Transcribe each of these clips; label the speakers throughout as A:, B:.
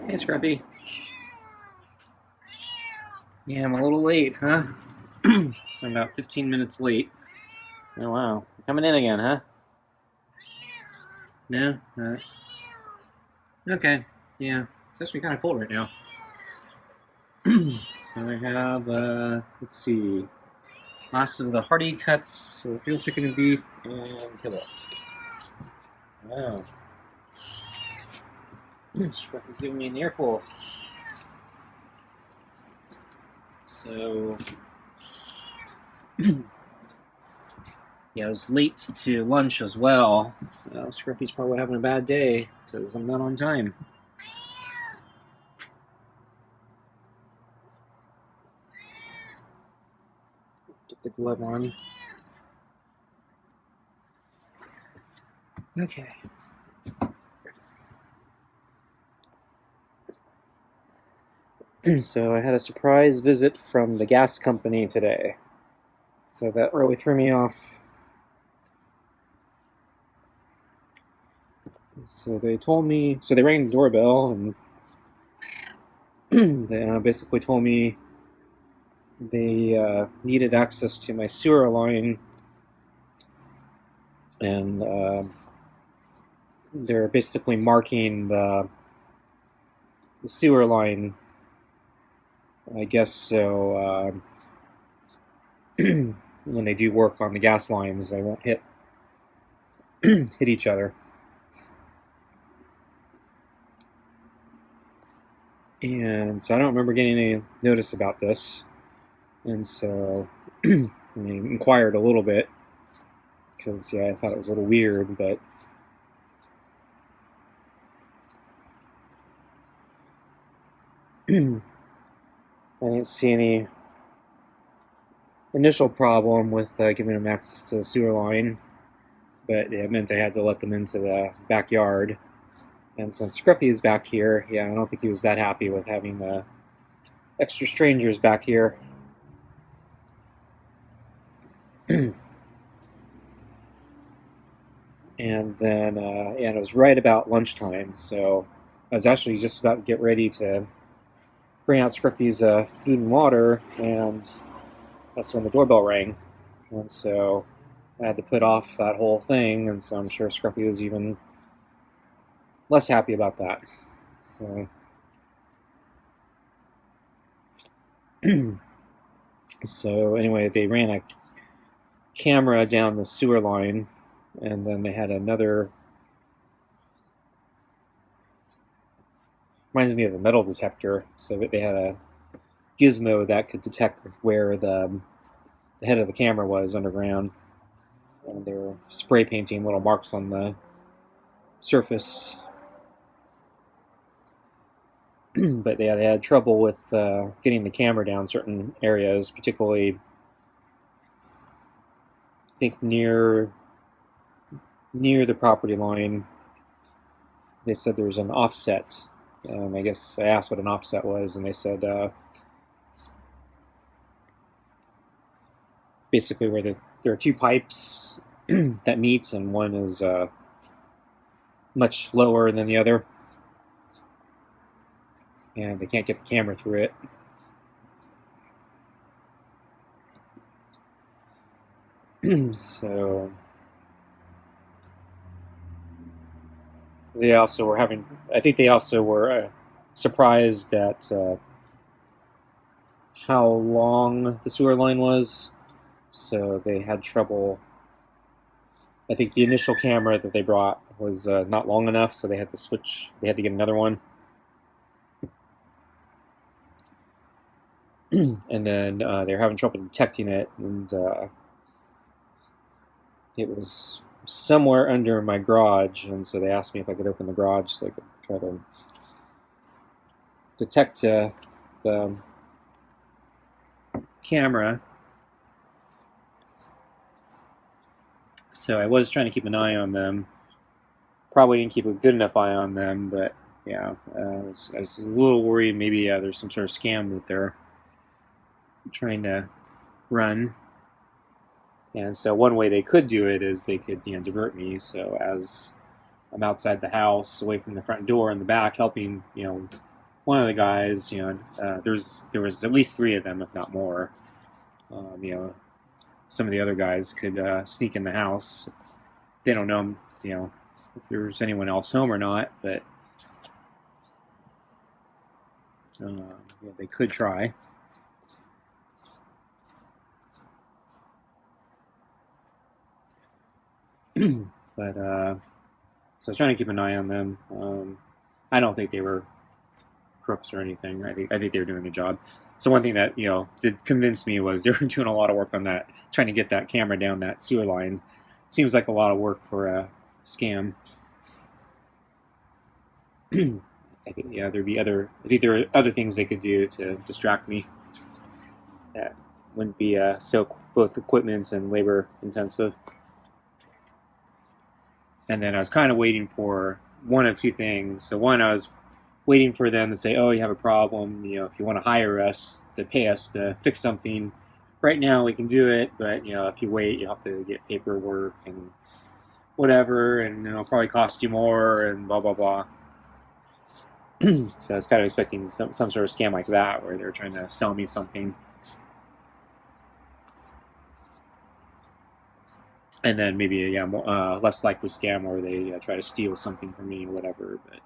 A: Hey, Scruffy. Yeah, I'm a little late, huh? So I'm about 15 minutes late. Oh, wow. Coming in again, huh? No? Okay. Yeah. It's actually kind of cold right now. So I have, let's see, last of the hearty cuts with real chicken and beef and kibble. Wow. Scruffy's giving me an earful. So, yeah, I was late to lunch as well. So Scruffy's probably having a bad day because I'm not on time. Get the glove on. Okay. So I had a surprise visit from the gas company today. So that really threw me off. So they told me, so they rang the doorbell and they basically told me they needed access to my sewer line, and they're basically marking the sewer line, I guess, so when they do work on the gas lines, they won't hit each other. And so I don't remember getting any notice about this. And so I inquired a little bit because, yeah, I thought it was a little weird, but I didn't see any initial problem with giving them access to the sewer line, but it meant I had to let them into the backyard. And since Scruffy is back here, yeah, I don't think he was that happy with having extra strangers back here. And then, and it was right about lunchtime, so I was actually just about to get ready to bring out Scruffy's food and water, and that's when the doorbell rang. And so I had to put off that whole thing, and so I'm sure Scruffy was even less happy about that. So anyway, they ran a camera down the sewer line, and then they had another, reminds me of a metal detector, so they had a gizmo that could detect where the head of the camera was underground, and they were spray painting little marks on the surface. But they had trouble with getting the camera down certain areas, particularly, I think, near the property line. They said there's an offset. I guess I asked what an offset was, and they said basically where there are two pipes that meet, and one is much lower than the other, and they can't get the camera through it. So they also were having, I think they also were surprised at how long the sewer line was, so they had trouble. I think the initial camera that they brought was not long enough, so they had to get another one. And then they were having trouble detecting it, and it was somewhere under my garage, and so they asked me if I could open the garage so I could try to detect the camera. So I was trying to keep an eye on them. Probably didn't keep a good enough eye on them, but yeah, I was a little worried maybe there's some sort of scam that they're trying to run. And so one way they could do it is they could, divert me. So as I'm outside the house, away from the front door in the back, helping, one of the guys, there was at least 3 of them, if not more. Some of the other guys could sneak in the house. They don't know, if there's anyone else home or not, but they could try. But so I was trying to keep an eye on them. I don't think they were crooks or anything. I think they were doing a job. So one thing that did convince me was they were doing a lot of work on that, trying to get that camera down that sewer line. Seems like a lot of work for a scam. I think there are other things they could do to distract me. That wouldn't be so both equipment and labor intensive. And then I was kind of waiting for one of 2 things. So one, I was waiting for them to say, "Oh, you have a problem. If you want to hire us to pay us to fix something, right now we can do it. But if you wait, you'll have to get paperwork and whatever, and it'll probably cost you more and blah blah blah." So I was kind of expecting some sort of scam like that, where they're trying to sell me something. And then maybe less likely scam where they try to steal something from me or whatever. But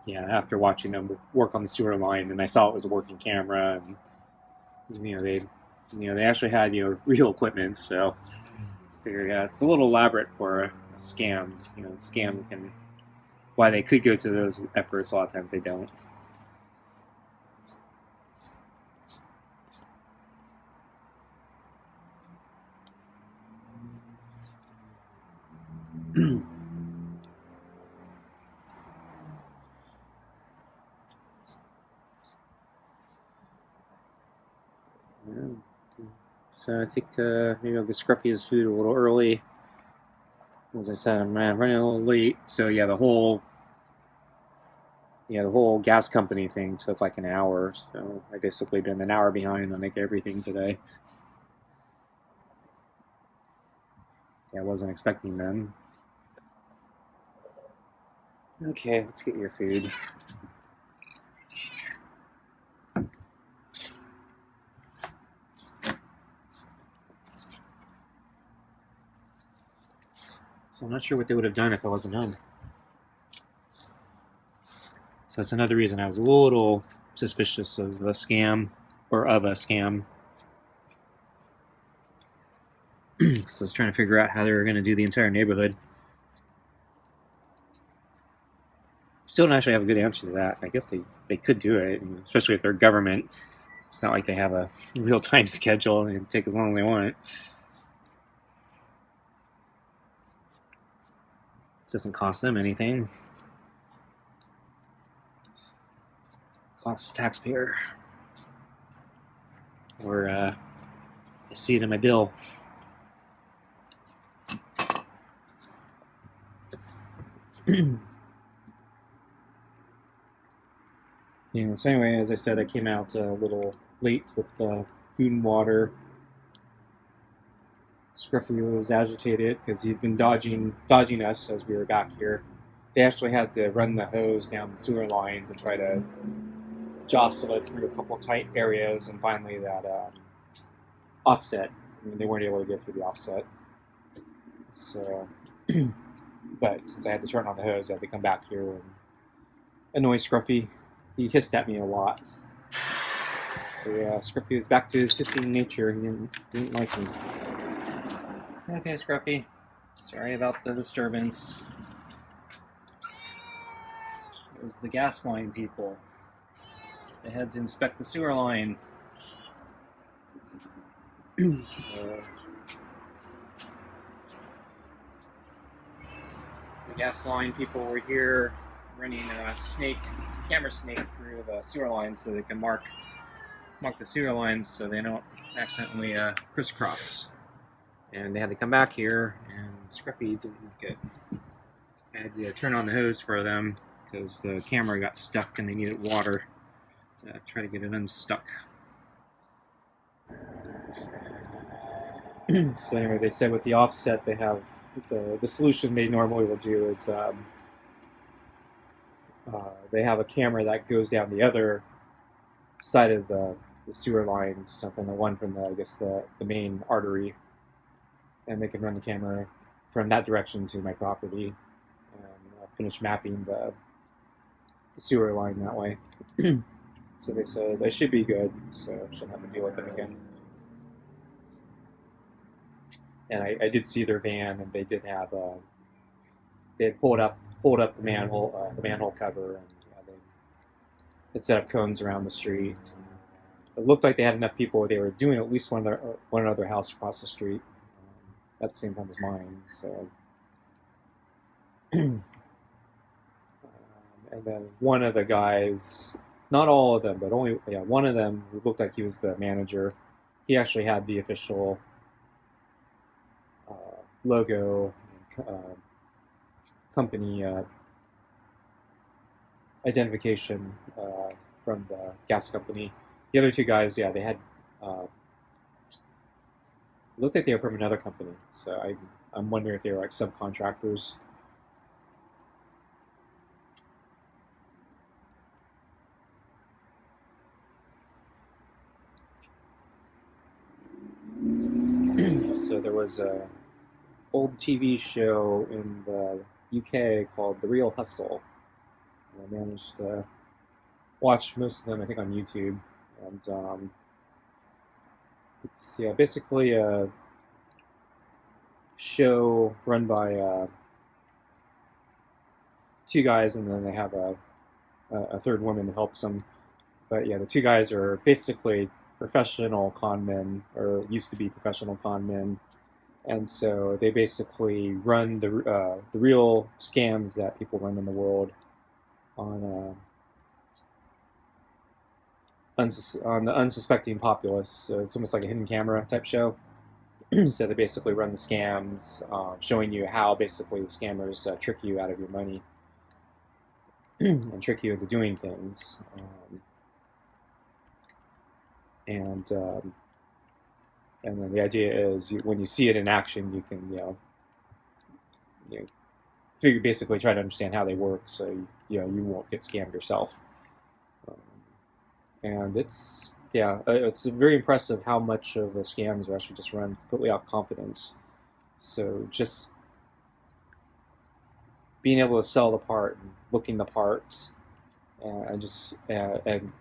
A: yeah, after watching them work on the sewer line, and I saw it was a working camera, and they actually had real equipment. So I figured, it's a little elaborate for a scam. Scam can, why they could go to those efforts, a lot of times they don't. So I think maybe I'll get Scruffy his food a little early. As I said, I'm running a little late. So yeah, the whole gas company thing took like an hour. So I basically been an hour behind on everything today. Yeah, I wasn't expecting them. Okay, let's get your food. So I'm not sure what they would have done if I wasn't home. So that's another reason I was a little suspicious of a scam. So I was trying to figure out how they were going to do the entire neighborhood. Still don't actually have a good answer to that. I guess they could do it, especially if they're government. It's not like they have a real-time schedule and take as long as they want. It doesn't cost them anything. Costs taxpayer. Or I see it in my bill. So anyway, as I said, I came out a little late with food and water. Scruffy was agitated because he'd been dodging us as we were back here. They actually had to run the hose down the sewer line to try to jostle it through a couple tight areas, and finally that offset. They weren't able to get through the offset. So, but since I had to turn on the hose, I had to come back here and annoy Scruffy. He hissed at me a lot. So yeah, Scruffy was back to his hissing nature. He didn't like me. Okay, Scruffy. Sorry about the disturbance. It was the gas line people. They had to inspect the sewer line. The gas line people were here running a camera snake through the sewer line so they can mark the sewer lines so they don't accidentally crisscross. And they had to come back here, and Scruffy didn't like it. I had to turn on the hose for them because the camera got stuck and they needed water to try to get it unstuck. So anyway, they said with the offset they have the solution they normally will do is they have a camera that goes down the other side of the sewer line, so from the one from the I guess the main artery, and they can run the camera from that direction to my property and finish mapping the sewer line that way. So they said they should be good, so I shouldn't have to deal with them again. And I did see their van, and they did have they had pulled up the manhole cover, and they had set up cones around the street. It looked like they had enough people. They were doing at least one other house across the street at the same time as mine. So, and then one of the guys, not all of them, but only one of them who looked like he was the manager. He actually had the official logo, company identification from the gas company. The other two guys, yeah, they had looked like they were from another company. So I'm wondering if they were like subcontractors. So there was a old TV show in the UK called The Real Hustle. And I managed to watch most of them, I think, on YouTube. And it's basically a show run by two guys, and then they have a third woman that helps them. But yeah, the two guys are basically professional con men, or used to be professional con men, and so they basically run the real scams that people run in the world on on the unsuspecting populace. So it's almost like a hidden camera type show. So they basically run the scams, showing you how basically the scammers trick you out of your money and trick you into doing things. And then the idea is when you see it in action, you can basically try to understand how they work, so you won't get scammed yourself. And it's very impressive how much of the scams are actually just run completely off confidence. So just being able to sell the part, and looking the part, and just and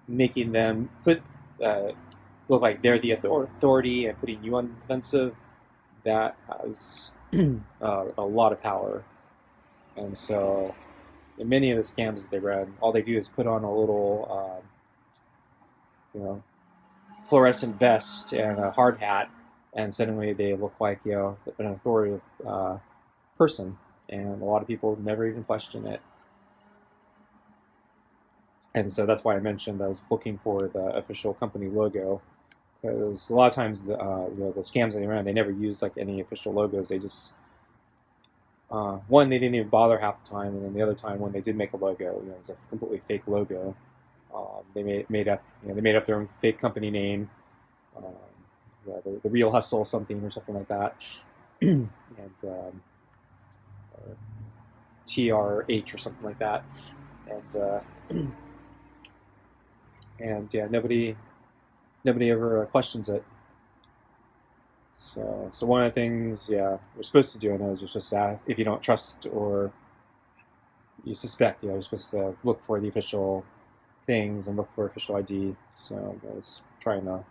A: making them look like they're the authority and putting you on the defensive, that has a lot of power. And so in many of the scams that they run, all they do is put on a little fluorescent vest and a hard hat, and suddenly they look like an authoritative person, and a lot of people never even question it. And so that's why I mentioned I was looking for the official company logo, because a lot of times the scams that they ran, they never used like any official logos. They just one, they didn't even bother half the time, and then the other time when they did make a logo, it was a completely fake logo. They made up their own fake company name, the Real Hustle something or something like that, and TRH or something like that, and and yeah, nobody ever questions it. So one of the things, we're supposed to do, I know, is you're supposed to ask if you don't trust or you suspect, you're supposed to look for the official things and look for official ID. So I was trying to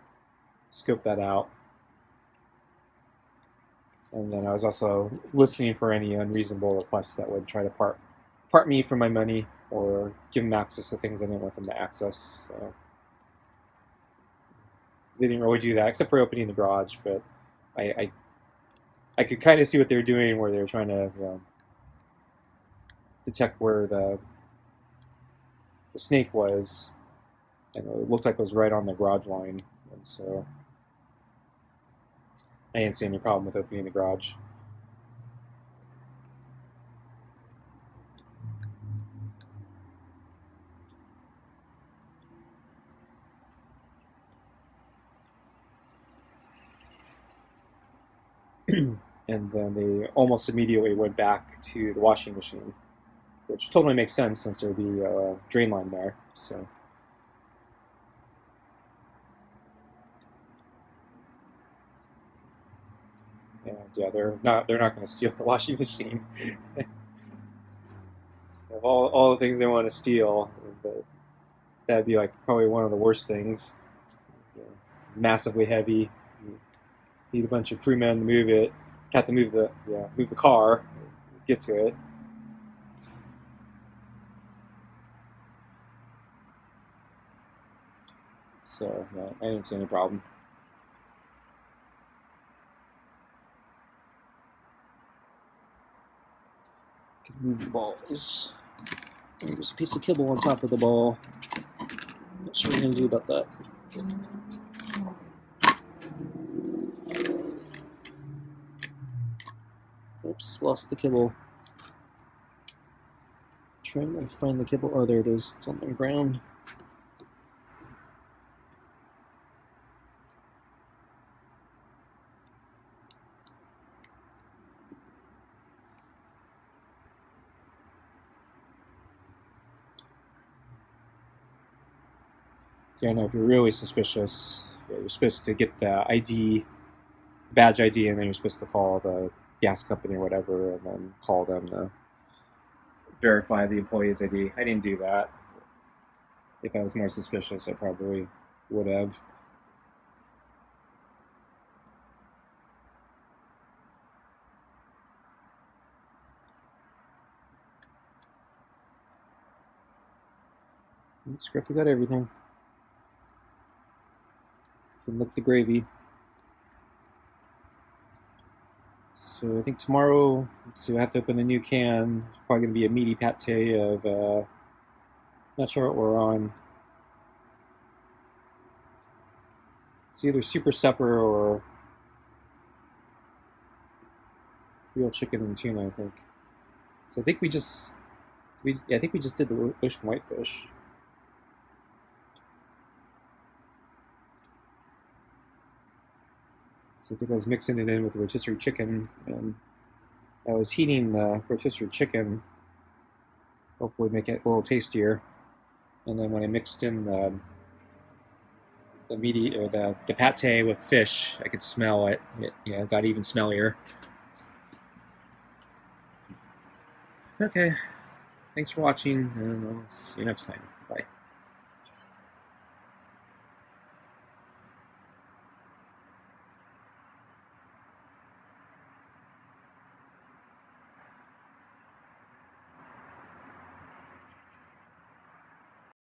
A: scope that out. And then I was also listening for any unreasonable requests that would try to part me from my money or give them access to things I didn't want them to access. So they didn't really do that, except for opening the garage. But I could kind of see what they were doing, where they were trying to detect where the snake was, and it looked like it was right on the garage line, and so I didn't see any problem with opening the garage. and then they almost immediately went back to the washing machine, which totally makes sense since there'd be a drain line there. So. And yeah, they're not going to steal the washing machine. Of all the things they want to steal, but that'd be like probably one of the worst things. It's massively heavy. You need a bunch of crewmen to move it. Have to move the car, get to it. So yeah, I didn't see any problem. Move the balls. There's a piece of kibble on top of the ball. Not sure what we're gonna do about that. Oops, lost the kibble. Trying to find the kibble. Oh, there it is. It's on the ground. Yeah, no, if you're really suspicious, you're supposed to get the ID, badge ID, and then you're supposed to call the gas company or whatever, and then call them to verify the employee's ID. I didn't do that. If I was more suspicious, I probably would have. Scruffy got everything. Can lick the gravy. So I think tomorrow, so I have to open a new can. It's probably going to be a meaty pate of, not sure what we're on. It's either Super Supper or real chicken and tuna, I think. So I think I think we just did the ocean whitefish. So I think I was mixing it in with the rotisserie chicken, and I was heating the rotisserie chicken, hopefully make it a little tastier. And then when I mixed in the meaty or the pate with fish, I could smell it. It got even smellier. Okay, thanks for watching, and I'll see you next time.